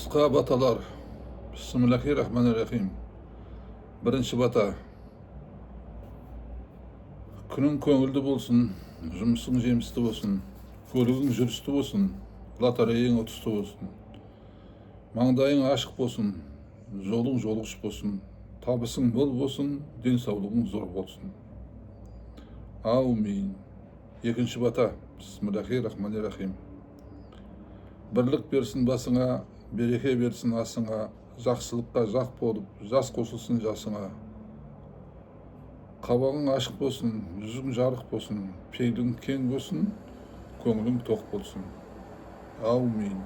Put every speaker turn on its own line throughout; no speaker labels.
Qisqa batalar. Bismillahirrahmanirrahim. Birinchi bata. Күнің көңілді болсын, жұмысың жемісті болсын, көлігің жүрісті болсын, лотереяң ұтысты болсын. Маңдайың ашық болсын, жолың жолғыш болсын, табысың мол болсын, денсаулығың зор болсын. Аумин. Екінші бата. Бисмиллахиррахманиррахим. Бірлік берсін басыңа, береке берсін асыңа, жақсылыққа жақ болып, жас қосылсын жасыңа. Қабағың ашық болсын, жүзің жарық болсын, пейілің кең болсын, көңілің тоқ болсын. Аумин.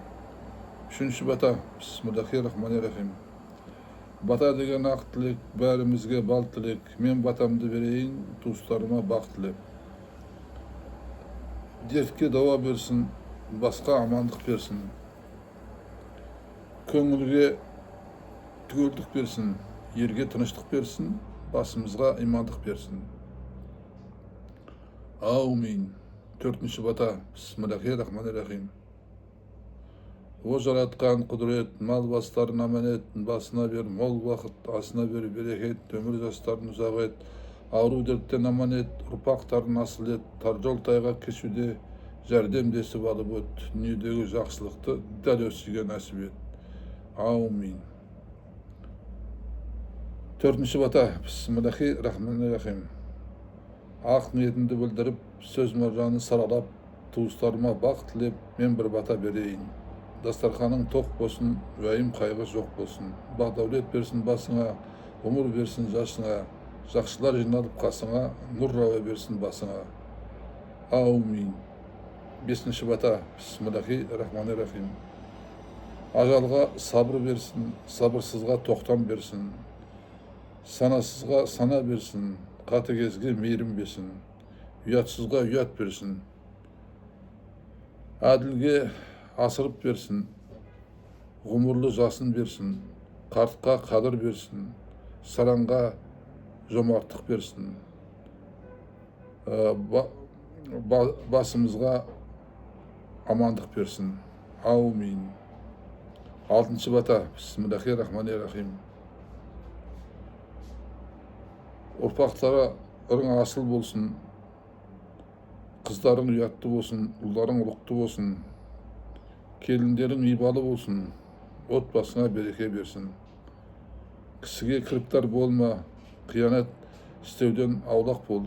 Үшінші бата. Бисмиллахиррахманиррахим. Бата деген ақ тілек, бәрімізге бал тілек. Мен батамды берейін, туыстарыма бақ тілеп. Дертке дауа берсін, басқа амандық берсін. Көңілге түгелдік берсін, ерге тыныштық берсін, басымызға имандық берсін. Аумин. Төртінші бата. Бисмиллахиррахманиррахим. О жаратқан құдірет, мал бастарын аманет, басына бер мол уақыт, асына бер берекет, өмір жастарын ұзақ ет, ауру дерттен аманет, ұрпақтарын асыл ет, тар жол тайғақ кешуде жәрдемдесіп алып өт, дүниедегі жақсылықты дәл өсіге нәсіп ет. Аумин. Төртінші бата. Бисмиллахиррахманиррахим. Ақ ниетімді білдіріп, сөз маржаны саралап, туыстарыма бақ тілеп, мен бір бата берейін. Дастарханың тоқ болсын, уайым қайғы жоқ болсын. Бақ-дәулет берсін басыңа, ғұмыр берсін жасыңа, жақсылар жиналып қасыңа, нұр рауа берсін басыңа. Аумин. Бесінші бата. Бисмиллахиррахманиррахим. Ажалға сабыр берсін, сабырсызға тоқтам берсін. Санасызға сана берсін, қатыгезге мейірім берсін, ұятсызға ұят берсін. Әділге асырып берсін, ғұмырлы жасын берсін, қартқа қадір берсін, саранға жомарттық берсін. Басымызға амандық берсін. Аумин. Алтыншы бата. Бисмиллахиррахманиррахим. Ұрпақтарың асыл болсын, қыздарың ұятты болсын, ұлдарың ұлықты болсын, келіндерің ибалы болсын, отбасыңа береке берсін. Кісіге кіріптар болма, қиянат істеуден аулақ бол,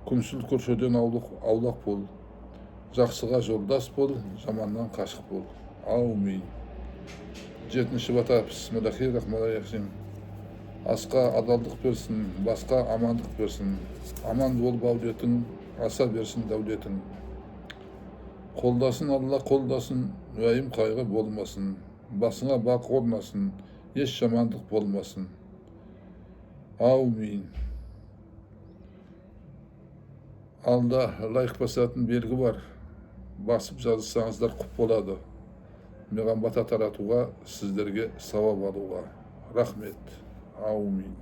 күншіл көршіден аулақ бол, жақсыға жолдас бол, жаманнан қашық бол. Аумин. Жетінші бата. Бисмиллахиррахманиррахим. Асқа адалдық берсін, басқа амандық берсін. Аман бол баулетің, аса берсін дәулетің. Қолдасын Алла қолдасын, уайым қайғы болмасын. Басыңа бақ орнасын, еш жамандық болмасын. Аумин. Алда лайық басатын белгі бар. Басып жазсаңыздар құп болады. Маған бата таратуға, сіздерге сауап алуға. Рахмет. Аумин.